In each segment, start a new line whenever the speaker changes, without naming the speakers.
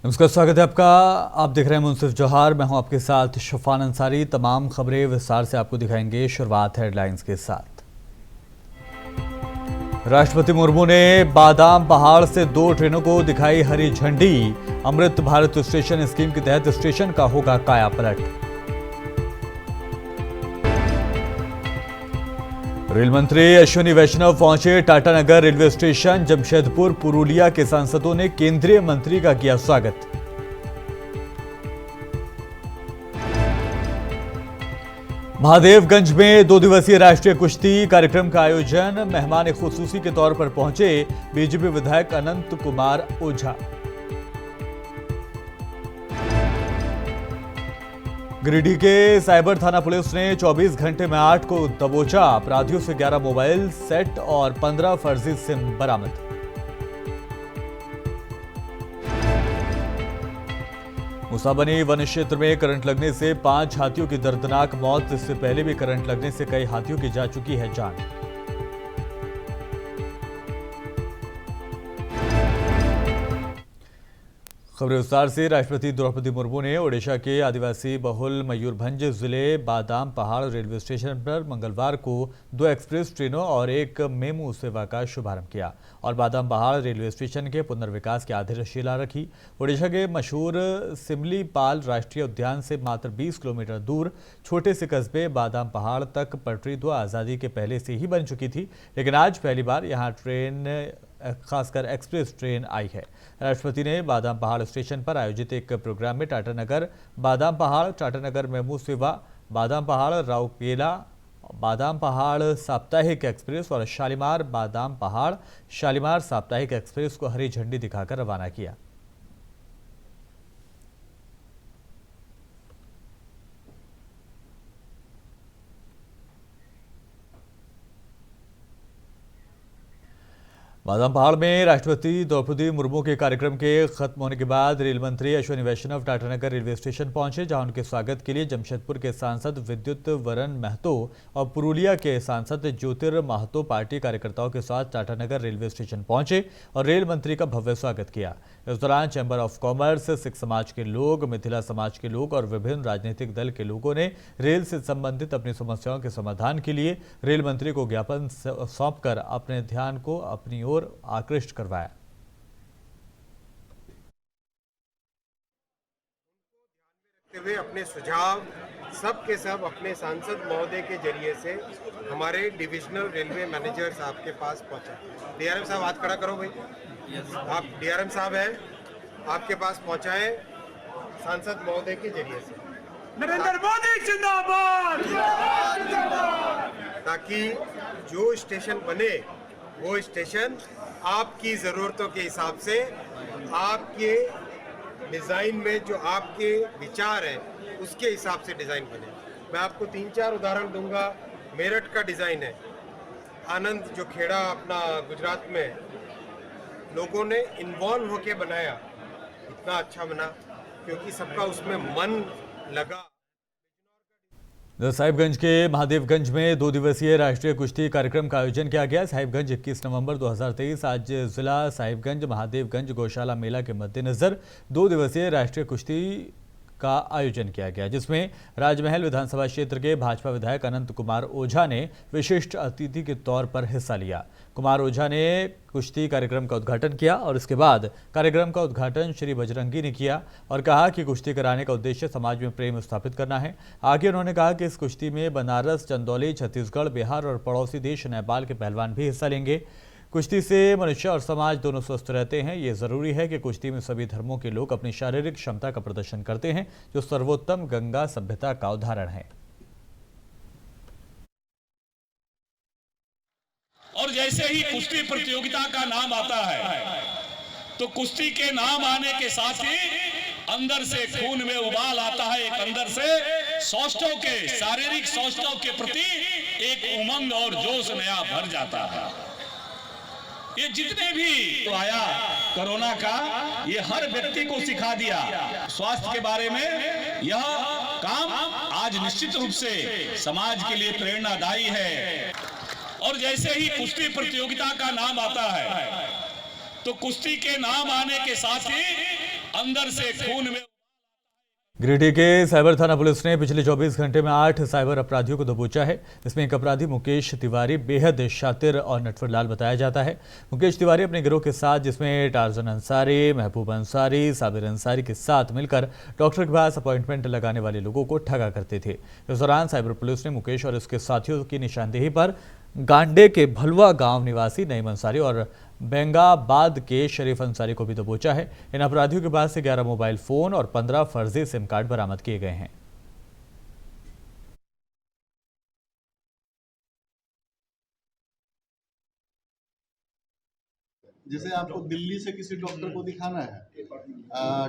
नमस्कार, स्वागत है आपका। आप देख रहे हैं मुंसिफ जौहर, मैं हूं आपके साथ शफान अंसारी। तमाम खबरें विस्तार से आपको दिखाएंगे। शुरुआत हेडलाइंस के साथ। राष्ट्रपति मुर्मू ने बादाम पहाड़ से 2 ट्रेनों को दिखाई हरी झंडी। अमृत भारत स्टेशन स्कीम के तहत स्टेशन का होगा कायापलट। रेल मंत्री अश्विनी वैष्णव पहुंचे टाटानगर रेलवे स्टेशन। जमशेदपुर पुरुलिया के सांसदों ने केंद्रीय मंत्री का किया स्वागत। महादेवगंज में 2 दिवसीय राष्ट्रीय कुश्ती कार्यक्रम का आयोजन। मेहमान खुसूसी के तौर पर पहुंचे बीजेपी विधायक अनंत कुमार ओझा। गिरिडीह के साइबर थाना पुलिस ने 24 घंटे में 8 को दबोचा। अपराधियों से 11 मोबाइल सेट और 15 फर्जी सिम बरामद। मुसाबनी वन क्षेत्र में करंट लगने से 5 हाथियों की दर्दनाक मौत। इससे पहले भी करंट लगने से कई हाथियों की जा चुकी है जान। खबरें विस्तार से। राष्ट्रपति द्रौपदी मुर्मू ने ओडिशा के आदिवासी बहुल मयूरभंज जिले बादाम पहाड़ रेलवे स्टेशन पर मंगलवार को 2 एक्सप्रेस ट्रेनों और 1 मेमू सेवा का शुभारंभ किया और बादाम पहाड़ रेलवे स्टेशन के पुनर्विकास की आधारशिला रखी। ओडिशा के मशहूर सिमलीपाल राष्ट्रीय उद्यान से मात्र 20 किलोमीटर दूर छोटे से कस्बे बादाम पहाड़ तक पटरी 2 आज़ादी के पहले से ही बन चुकी थी, लेकिन आज पहली बार यहाँ ट्रेन, खासकर एक्सप्रेस ट्रेन आई है। राष्ट्रपति ने बादाम पहाड़ स्टेशन पर आयोजित एक प्रोग्राम में टाटानगर बादाम पहाड़, टाटानगर मेमू सेवा, बादाम पहाड़ राउरकेला, बादाम पहाड़ साप्ताहिक एक्सप्रेस और शालीमार बादाम पहाड़ शालीमार साप्ताहिक एक्सप्रेस को हरी झंडी दिखाकर रवाना किया। बादाम पहाड़ में राष्ट्रपति द्रौपदी मुर्मू के कार्यक्रम के खत्म होने के बाद रेल मंत्री अश्विनी वैष्णव टाटानगर रेलवे स्टेशन पहुंचे, जहां उनके स्वागत के लिए जमशेदपुर के सांसद विद्युत वरण महतो और पुरुलिया के सांसद ज्योतिर महतो पार्टी कार्यकर्ताओं के साथ टाटानगर रेलवे स्टेशन पहुंचे और रेल मंत्री का भव्य स्वागत किया। इस दौरान चैंबर ऑफ कॉमर्स, सिख समाज के लोग, मिथिला समाज के लोग और विभिन्न राजनीतिक दल के लोगों ने रेल से संबंधित अपनी समस्याओं के समाधान के लिए रेल मंत्री को ज्ञापन सौंपकर अपने ध्यान को अपनी ओर आकृष्ट करवाया।
हुए अपने सुझाव सब के सब अपने सांसद महोदय के जरिए से हमारे डिविजनल रेलवे मैनेजर साहब के पास पहुंचा। डीआरएम साहब हाथ खड़ा करो भाई। आप डीआरएम साहब हैं, आपके पास पहुंचा है सांसद महोदय के जरिए से।
नरेंद्र मोदी जिंदाबाद,
ताकि जो स्टेशन बने वो स्टेशन आपकी ज़रूरतों के हिसाब से, आपके डिज़ाइन में जो आपके विचार हैं उसके हिसाब से डिज़ाइन बने। मैं आपको 3-4 उदाहरण दूंगा। मेरठ का डिज़ाइन है, आनंद जो खेड़ा अपना गुजरात में लोगों ने इन्वॉल्व होके बनाया, इतना अच्छा बना क्योंकि सबका उसमें मन लगा।
साहिबगंज के महादेवगंज में 2 दिवसीय राष्ट्रीय कुश्ती कार्यक्रम का आयोजन किया गया। साहिबगंज 21 नवंबर 2023 आज जिला साहिबगंज महादेवगंज गौशाला मेला के मद्देनजर 2 दिवसीय राष्ट्रीय कुश्ती का आयोजन किया गया, जिसमें राजमहल विधानसभा क्षेत्र के भाजपा विधायक अनंत कुमार ओझा ने विशिष्ट अतिथि के तौर पर हिस्सा लिया। कुमार ओझा ने कुश्ती कार्यक्रम का उद्घाटन किया और इसके बाद कार्यक्रम का उद्घाटन श्री बजरंगी ने किया और कहा कि कुश्ती कराने का उद्देश्य समाज में प्रेम स्थापित करना है। आगे उन्होंने कहा कि इस कुश्ती में बनारस, चंदौली, छत्तीसगढ़, बिहार और पड़ोसी देश नेपाल के पहलवान भी हिस्सा लेंगे। कुश्ती से मनुष्य और समाज दोनों स्वस्थ रहते हैं। ये जरूरी है कि कुश्ती में सभी धर्मों के लोग अपनी शारीरिक क्षमता का प्रदर्शन करते हैं, जो सर्वोत्तम गंगा सभ्यता का उदाहरण है।
और जैसे ही कुश्ती प्रतियोगिता का नाम आता है तो कुश्ती के नाम आने के साथ ही अंदर से खून में उबाल आता है। एक अंदर से सौष्ठव के, शारीरिक सौष्ठव के प्रति एक उमंग और जोश नया भर जाता है। ये जितने भी तो आया कोरोना का, ये हर व्यक्ति को सिखा दिया स्वास्थ्य के बारे में। यह काम आज निश्चित रूप से समाज के लिए प्रेरणादायी है। और जैसे ही कुश्ती प्रतियोगिता का नाम आता है तो कुश्ती के नाम आने के साथ ही अंदर से खून में।
गिरिडीह के साइबर थाना पुलिस ने पिछले 24 घंटे में 8 साइबर अपराधियों को दबोचा है। इसमें एक अपराधी मुकेश तिवारी बेहद शातिर और नटवर लाल बताया जाता है। मुकेश तिवारी अपने गिरोह के साथ, जिसमें टार्जन अंसारी, महबूब अंसारी, साबिर अंसारी के साथ मिलकर डॉक्टर के पास अपॉइंटमेंट लगाने वाले लोगों को ठगा करते थे। इस दौरान साइबर पुलिस ने मुकेश और उसके साथियों की निशानदेही पर गांडे के भलवा गांव निवासी नईम अंसारी और बेंगाबाद के शरीफ अंसारी को भी दबोचा है। इन अपराधियों के पास से 11 मोबाइल फोन और 15 फर्जी सिम कार्ड बरामद किए गए हैं।
जैसे आपको दिल्ली से किसी डॉक्टर को दिखाना है,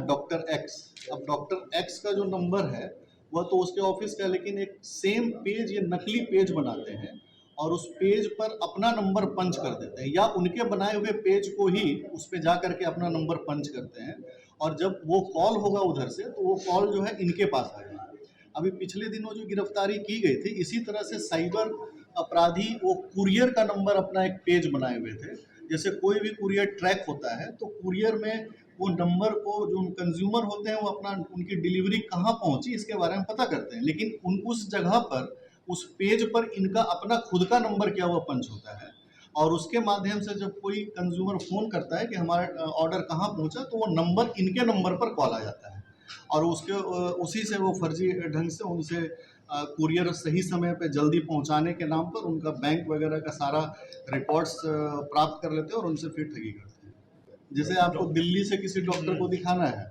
डॉक्टर एक्स, अब डॉक्टर एक्स का जो नंबर है वह तो उसके ऑफिस का, लेकिन एक सेम पेज या नकली पेज बनाते हैं और उस पेज पर अपना नंबर पंच कर देते हैं, या उनके बनाए हुए पेज को ही उस पे जा करके अपना नंबर पंच करते हैं, और जब वो कॉल होगा उधर से तो वो कॉल जो है इनके पास आ जाएगा। अभी पिछले दिनों जो गिरफ्तारी की गई थी, इसी तरह से साइबर अपराधी वो कुरियर का नंबर अपना एक पेज बनाए हुए थे। जैसे कोई भी कुरियर ट्रैक होता है तो कुरियर में वो नंबर को, जो कंज्यूमर होते हैं, वो अपना उनकी डिलीवरी कहाँ पहुंची इसके बारे में पता करते हैं, लेकिन उस जगह पर, उस पेज पर इनका अपना खुद का नंबर क्या हुआ पंच होता है, और उसके माध्यम से जब कोई कंज्यूमर फोन करता है कि हमारा ऑर्डर कहाँ पहुंचा, तो वो नंबर, इनके नंबर पर कॉल आ जाता है और उसी से वो फर्जी ढंग से उनसे कुरियर सही समय पे जल्दी पहुंचाने के नाम पर उनका बैंक वगैरह का सारा रिकॉर्ड्स प्राप्त कर लेते हैं और उनसे फिर ठगी करते हैं। जैसे आपको दिल्ली से किसी डॉक्टर को दिखाना है,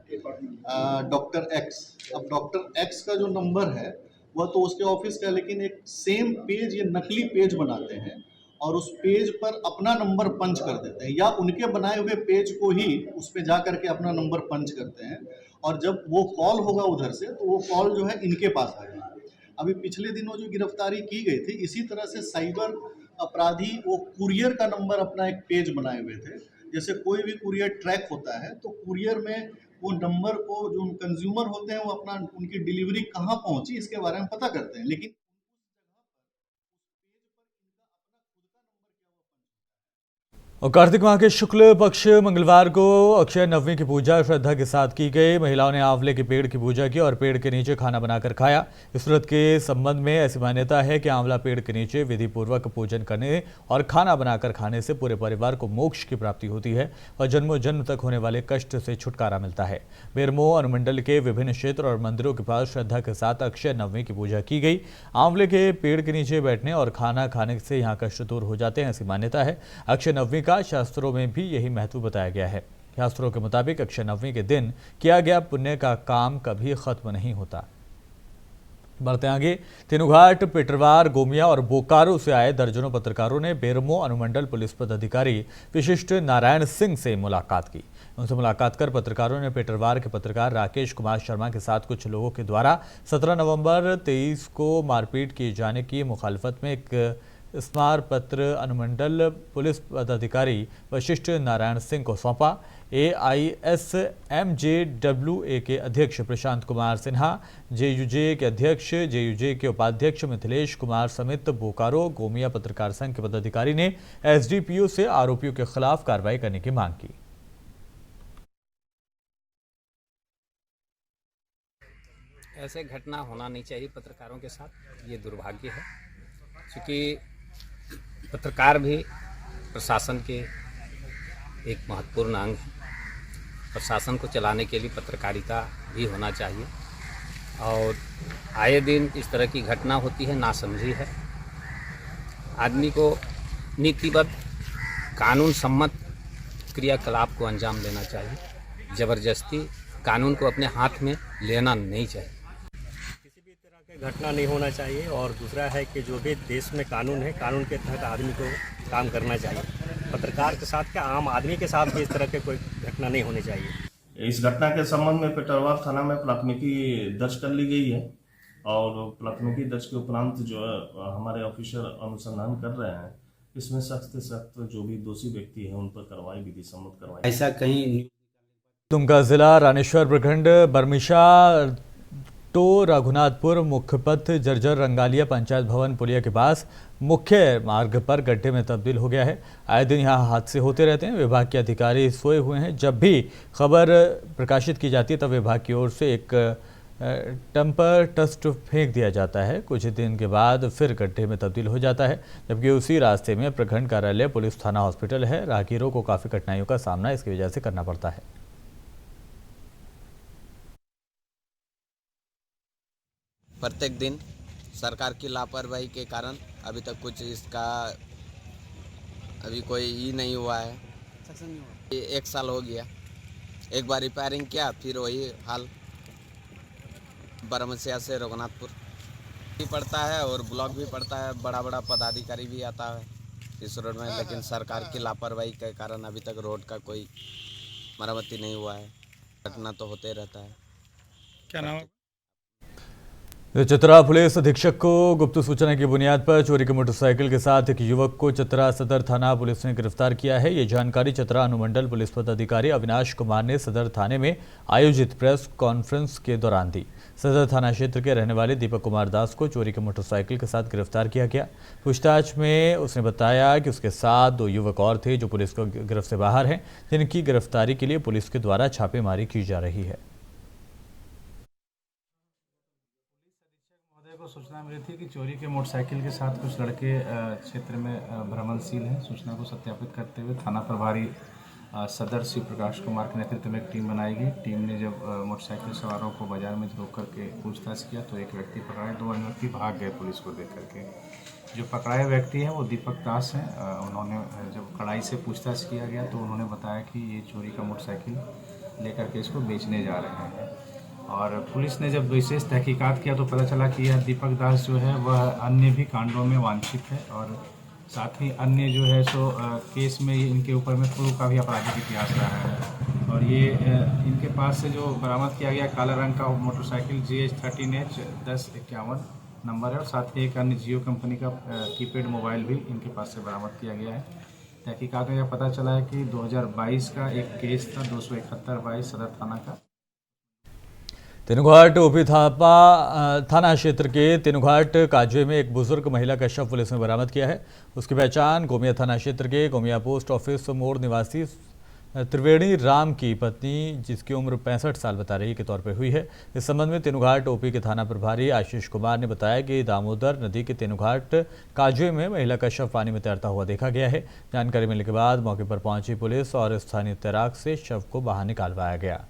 डॉक्टर एक्स, अब डॉक्टर एक्स का जो नंबर है वह तो उसके ऑफिस का, लेकिन एक सेम पेज या नकली पेज बनाते हैं और उस पेज पर अपना नंबर पंच कर देते हैं, या उनके बनाए हुए पेज को ही उस पे जा करके अपना नंबर पंच करते हैं, और जब वो कॉल होगा उधर से तो वो कॉल जो है इनके पास आ जाएगा। अभी पिछले दिनों जो गिरफ्तारी की गई थी, इसी तरह से साइबर अपराधी वो कुरियर का नंबर अपना एक पेज बनाए हुए थे। जैसे कोई भी कुरियर ट्रैक होता है तो कुरियर में वो नंबर को, जो कंज्यूमर होते हैं, वो अपना उनकी डिलीवरी कहाँ पहुंची इसके बारे में पता करते हैं, लेकिन
और कार्तिक माह के शुक्ल पक्ष मंगलवार को अक्षय नवमी की पूजा श्रद्धा के साथ की गई। महिलाओं ने आंवले के पेड़ की पूजा की और पेड़ के नीचे खाना बनाकर खाया। इस व्रत के संबंध में ऐसी मान्यता है कि आंवला पेड़ के नीचे विधि पूर्वक पूजन करने और खाना बनाकर खाने से पूरे परिवार को मोक्ष की प्राप्ति होती है और जन्मों जन्म तक होने वाले कष्ट से छुटकारा मिलता है। बेरमो अनुमंडल के विभिन्न क्षेत्र और मंदिरों के पास श्रद्धा के साथ अक्षय नवमी की पूजा की गई। आंवले के पेड़ के नीचे बैठने और खाना खाने से यहाँ कष्ट दूर हो जाते हैं, ऐसी मान्यता है। अक्षय नवमी का शास्त्रों में भी यही महत्व बताया गया है। शास्त्रों के मुताबिक अक्षय नवमी के दिन किया गया पुण्य का काम कभी खत्म नहीं होता। बढ़ते आगे, तेनुघाट, पिटरवार, गोमिया और बोकारो से आए दर्जनों पत्रकारों ने बेरमो अनुमंडल पुलिस पदाधिकारी विशिष्ट नारायण सिंह से मुलाकात की। उनसे मुलाकात कर पत्रकारों ने पिटरवार के पत्रकार राकेश कुमार शर्मा के साथ कुछ लोगों के द्वारा 17 नवंबर 23 को मारपीट किए जाने की मुखालफत में एक स्मार पत्र अनुमंडल पुलिस पदाधिकारी वशिष्ठ नारायण सिंह को सौंपा। AISMJWA के अध्यक्ष प्रशांत कुमार सिन्हा, JUJ के अध्यक्ष, JUJ के उपाध्यक्ष मिथिलेश कुमार समेत बोकारो गोमिया पत्रकार संघ के पदाधिकारी ने SDPO से आरोपियों के खिलाफ कार्रवाई करने की मांग की।
ऐसे घटना होना नहीं चाहिए पत्रकारों के साथ, ये दुर्भाग्य है, क्योंकि पत्रकार भी प्रशासन के एक महत्वपूर्ण अंग है। प्रशासन को चलाने के लिए पत्रकारिता भी होना चाहिए और आए दिन इस तरह की घटना होती है, नासमझी है। आदमी को नीतिबद्ध कानून सम्मत क्रियाकलाप को अंजाम देना चाहिए। ज़बरदस्ती कानून को अपने हाथ में लेना नहीं चाहिए।
घटना नहीं होना चाहिए और दूसरा है कि जो भी देश में कानून है, कानून के तहत आदमी को काम करना चाहिए। पत्रकार के साथ क्या, आम आदमी के साथ भी इस तरह के कोई घटना नहीं होनी चाहिए।
इस घटना के संबंध में पिटरवार थाना में प्राथमिकी दर्ज कर ली गई है और प्राथमिकी दर्ज के उपरांत जो है हमारे ऑफिसर अनुसंधान कर रहे हैं। इसमें सख्त से सख्त जो भी दोषी व्यक्ति है उन पर कार्रवाई विधि सम्मत करवाई।
ऐसा कहीं
दुमका जिला रानेश्वर प्रखंड बर्मिशा तो रघुनाथपुर मुख्य पथ जर्जर रंगालिया पंचायत भवन पुलिया के पास मुख्य मार्ग पर गड्ढे में तब्दील हो गया है। आए दिन यहाँ हादसे होते रहते हैं। विभाग के अधिकारी सोए हुए हैं। जब भी खबर प्रकाशित की जाती है तब विभाग की ओर से एक टम्पर टस्ट फेंक दिया जाता है। कुछ दिन के बाद फिर गड्ढे में तब्दील हो जाता है, जबकि उसी रास्ते में प्रखंड कार्यालय, पुलिस थाना, हॉस्पिटल है। राहगीरों को काफ़ी कठिनाइयों का सामना इसकी वजह से करना पड़ता है।
प्रत्येक दिन सरकार की लापरवाही के कारण अभी तक कुछ इसका अभी कोई ही नहीं हुआ है। ये 1 साल हो गया। एक बार रिपेयरिंग किया, फिर वही हाल। बरमसिया से रघुनाथपुर भी पड़ता है और ब्लॉक भी पड़ता है। बड़ा बड़ा पदाधिकारी भी आता है इस रोड में, लेकिन सरकार की लापरवाही के कारण अभी तक रोड का कोई मरम्मती नहीं हुआ है। घटना तो होते रहता है।
क्या नाम?
चतरा पुलिस अधीक्षक को गुप्त सूचना की बुनियाद पर चोरी की मोटरसाइकिल के साथ एक युवक को चतरा सदर थाना पुलिस ने गिरफ्तार किया है। ये जानकारी चतरा अनुमंडल पुलिस पदाधिकारी अविनाश कुमार ने सदर थाने में आयोजित प्रेस कॉन्फ्रेंस के दौरान दी। सदर थाना क्षेत्र के रहने वाले दीपक कुमार दास को चोरी की मोटरसाइकिल के साथ गिरफ्तार किया गया। पूछताछ में उसने बताया कि उसके साथ 2 युवक और थे जो पुलिस को गिरफ्त से बाहर हैं, जिनकी गिरफ्तारी के लिए पुलिस के द्वारा छापेमारी की जा रही है।
को सूचना मिली थी कि चोरी के मोटरसाइकिल के साथ कुछ लड़के क्षेत्र में भ्रमणशील हैं। सूचना को सत्यापित करते हुए थाना प्रभारी सदर श्री प्रकाश कुमार के नेतृत्व में एक टीम बनाई गई। टीम ने जब मोटरसाइकिल सवारों को बाजार में रोक करके पूछताछ किया तो एक व्यक्ति पकड़ाए, 2 अन्य व्यक्ति भाग गए पुलिस को देख करके। जो पकड़ाए व्यक्ति हैं वो दीपक दास हैं। उन्होंने जब कड़ाई से पूछताछ किया गया तो उन्होंने बताया कि ये चोरी का मोटरसाइकिल लेकर के इसको बेचने जा रहे हैं। और पुलिस ने जब विशेष तहकीकात किया तो पता चला कि यह दीपक दास जो है वह अन्य भी कांडों में वांछित है और साथ ही अन्य जो है सो केस में ये इनके ऊपर में पूर्व का भी आपराधिक इतिहास रहा है। और ये इनके पास से जो बरामद किया गया काला रंग का मोटरसाइकिल GH13H 1051 नंबर है और साथ ही एक अन्य जियो कंपनी का कीपैड मोबाइल भी इनके पास से बरामद किया गया है। तहकीकात में यह पता चला है कि 2022 का एक केस था 271/22 सदर थाना का।
तेनुघाट ओपी थापा थाना क्षेत्र के तेनुघाट काजवे में एक बुजुर्ग महिला का शव पुलिस ने बरामद किया है। उसकी पहचान गोमिया थाना क्षेत्र के गोमिया पोस्ट ऑफिस मोड़ निवासी त्रिवेणी राम की पत्नी, जिसकी उम्र 65 साल बता रही के तौर पर हुई है। इस संबंध में तेनुघाट ओपी के थाना प्रभारी आशीष कुमार ने बताया कि दामोदर नदी के तेनुघाट काजवे में महिला का शव पानी में तैरता हुआ देखा गया है। जानकारी मिलने के बाद मौके पर पहुंची पुलिस और स्थानीय तैराक से शव को बाहर निकालवाया गया।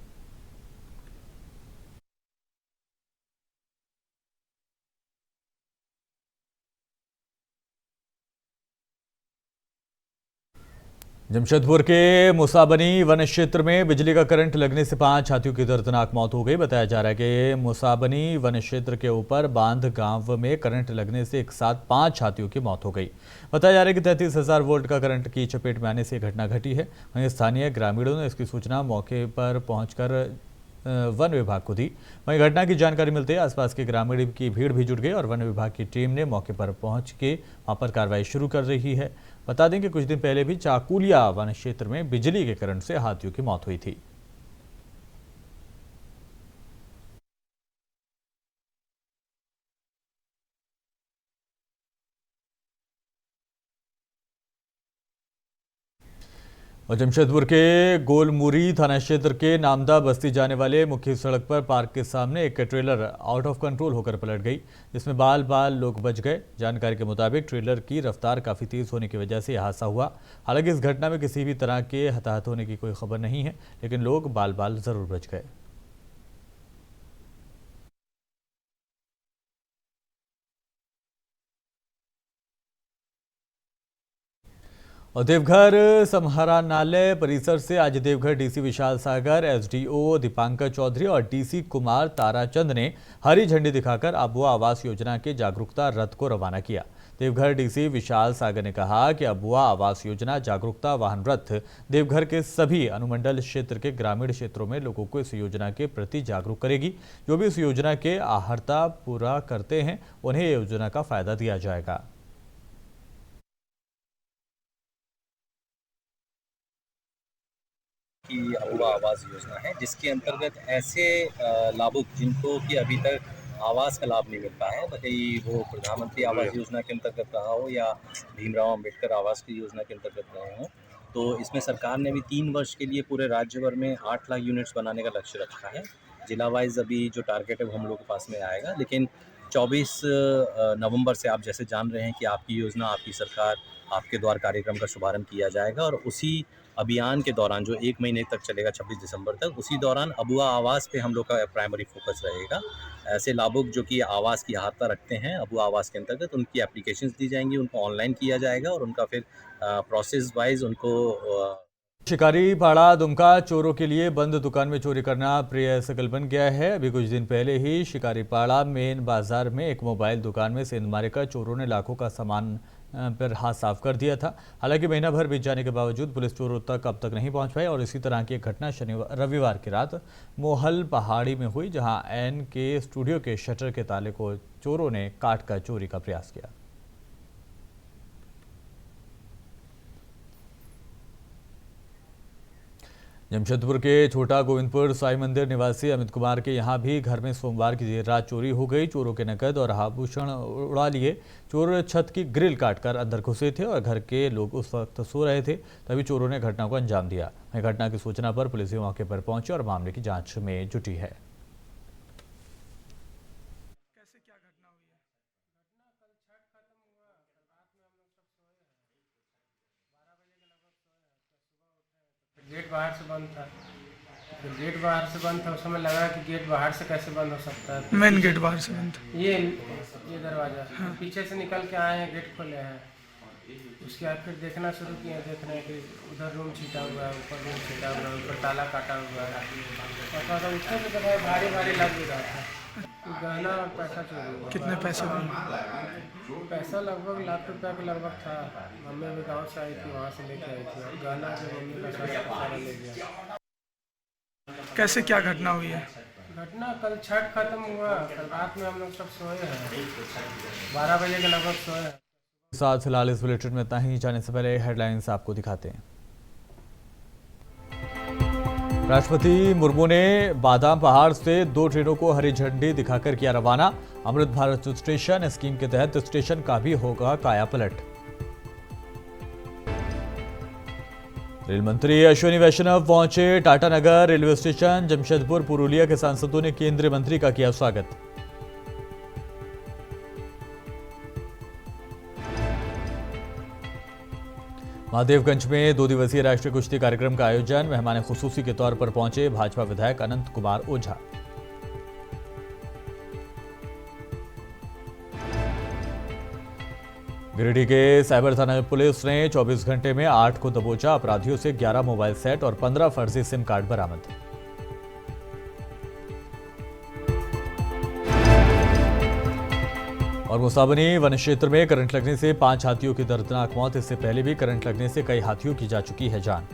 जमशेदपुर के मुसाबनी वन क्षेत्र में बिजली का करंट लगने से 5 हाथियों की दर्दनाक मौत हो गई। बताया जा रहा है कि मुसाबनी वन क्षेत्र के ऊपर बांध गांव में करंट लगने से एक साथ 5 हाथियों की मौत हो गई। बताया जा रहा है कि 33,000 वोल्ट का करंट की चपेट में आने से घटना घटी है। वहीं स्थानीय ग्रामीणों ने इसकी सूचना मौके पर पहुंचकर वन विभाग को दी। वहीं घटना की जानकारी मिलते ही आसपास के ग्रामीण की भीड़ भी जुट गई और वन विभाग की टीम ने मौके पर पहुंच के वहां पर कार्रवाई शुरू कर रही है। बता दें कि कुछ दिन पहले भी चाकुलिया वन क्षेत्र में बिजली के करंट से हाथियों की मौत हुई थी। और जमशेदपुर के गोलमुरी थाना क्षेत्र के नामदा बस्ती जाने वाले मुख्य सड़क पर पार्क के सामने एक ट्रेलर आउट ऑफ कंट्रोल होकर पलट गई, जिसमें बाल लोग बच गए। जानकारी के मुताबिक ट्रेलर की रफ्तार काफ़ी तेज़ होने की वजह से यह हादसा हुआ। हालांकि इस घटना में किसी भी तरह के हताहत होने की कोई खबर नहीं है, लेकिन लोग बाल ज़रूर बच गए। और देवघर समाहरणालय परिसर से आज देवघर डीसी विशाल सागर, एसडीओ दीपांकर चौधरी और डीसी कुमार ताराचंद ने हरी झंडी दिखाकर अबुआ आवास योजना के जागरूकता रथ को रवाना किया। देवघर डीसी विशाल सागर ने कहा कि अबुआ आवास योजना जागरूकता वाहन रथ देवघर के सभी अनुमंडल क्षेत्र के ग्रामीण क्षेत्रों में लोगों को इस योजना के प्रति जागरूक करेगी। जो भी इस योजना के आहर्ता पूरा करते हैं उन्हें योजना का फायदा दिया जाएगा।
की अबुआ आवास योजना है, जिसके अंतर्गत ऐसे लाभुक जिनको कि अभी तक आवास का लाभ नहीं मिल पाया है, भले वो प्रधानमंत्री आवास योजना के अंतर्गत रहा हो या भीमराव अंबेडकर आवास की योजना के अंतर्गत रहे हो, तो इसमें सरकार ने भी 3 वर्ष के लिए पूरे राज्य भर में 8 लाख यूनिट्स बनाने का लक्ष्य रखा है। जिला वाइज अभी जो टारगेट है वो हम लोग के पास में आएगा, लेकिन 24 नवंबर से आप जैसे जान रहे हैं कि आपकी योजना, आपकी सरकार, आपके द्वार कार्यक्रम का शुभारंभ किया जाएगा और उसी अभियान के दौरान जो 1 महीने तक चलेगा 26 दिसंबर तक, उसी दौरान अबुआ आवास पे हम लोग का प्राइमरी फोकस रहेगा। ऐसे लाभुक जो कि आवास की अहर्ता रखते हैं अबुआ आवास के अंतर्गत, उनकी एप्लीकेशंस दी जाएंगी, उनको ऑनलाइन किया जाएगा और उनका फिर प्रोसेस वाइज उनको
शिकारी पाड़ा दुमका चोरों के लिए बंद दुकान में चोरी करना प्रिय शकल बन गया है। अभी कुछ दिन पहले ही शिकारी पाड़ा मेन बाजार में एक मोबाइल दुकान में सेंध मारेकर चोरों ने लाखों का सामान पर हाथ साफ कर दिया था। हालांकि महीना भर बीत जाने के बावजूद पुलिस चोरों तक अब तक नहीं पहुंच पाई और इसी तरह की एक घटना रविवार की रात मोहल पहाड़ी में हुई, जहां एन के स्टूडियो के शटर के ताले को चोरों ने काटकर चोरी का प्रयास किया। जमशेदपुर के छोटा गोविंदपुर साई मंदिर निवासी अमित कुमार के यहां भी घर में सोमवार की देर रात चोरी हो गई। चोरों के नकद और आभूषण उड़ा लिए। चोर छत की ग्रिल काटकर अंदर घुसे थे और घर के लोग उस वक्त सो रहे थे, तभी चोरों ने घटना को अंजाम दिया। वहीं घटना की सूचना पर पुलिस मौके पर पहुंची और मामले की जांच में जुटी है।
गेट बाहर से बंद था, तो गेट बाहर से बंद था। उस समय लगा कि गेट बाहर से कैसे बंद हो सकता है।
मेन गेट बाहर से बंद था।
ये दरवाजा पीछे से निकल के आए हैं, गेट खोले हैं। उसके बाद फिर देखना शुरू किए, देख रहे हैं कि उधर रूम छीटा हुआ है, ऊपर रूम छीटा हुआ है, ऊपर ताला काटा हुआ है। तो उसमें भी देखा भारी भारी लग भी रहा था। गहना और पैसा चोरी।
कितने पैसे?
पैसा लगभग लाख रुपया के लगभग था। मम्मी भी गाँव से आई थी, वहाँ से लेके आई थी और गहना जो मम्मी का सारा ले गया।
कैसे क्या घटना हुई है?
घटना कल छठ खत्म हुआ, कल रात में हम लोग सब सोए हैं, 12 बजे के लगभग सोए हैं।
साथ फिलहाल इस बुलेटिन में इतना ही। जाने से पहले हेडलाइंस आपको दिखाते हैं। राष्ट्रपति मुर्मू ने बादाम पहाड़ से 2 ट्रेनों को हरी झंडी दिखाकर किया रवाना। अमृत भारत स्टेशन स्कीम के तहत स्टेशन का भी होगा कायापलट। रेल मंत्री अश्विनी वैष्णव पहुंचे टाटानगर रेलवे स्टेशन। जमशेदपुर पुरुलिया के सांसदों ने केंद्रीय मंत्री का किया स्वागत। महादेवगंज में 2 दिवसीय राष्ट्रीय कुश्ती कार्यक्रम का आयोजन। मेहमान खुसूसी के तौर पर पहुंचे भाजपा विधायक अनंत कुमार ओझा। गिरिडीह के साइबर थाना पुलिस ने 24 घंटे में 8 को दबोचा। अपराधियों से 11 मोबाइल सेट और 15 फर्जी सिम कार्ड बरामद। और मुसाबनी वन क्षेत्र में करंट लगने से 5 हाथियों की दर्दनाक मौत। इससे पहले भी करंट लगने से कई हाथियों की जा चुकी है जान।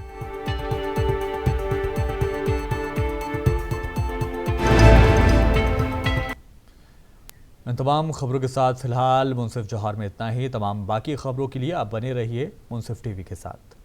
इन तमाम खबरों के साथ फिलहाल मुंसिफ जौहर में इतना ही। तमाम बाकी खबरों के लिए आप बने रहिए मुंसिफ टीवी के साथ।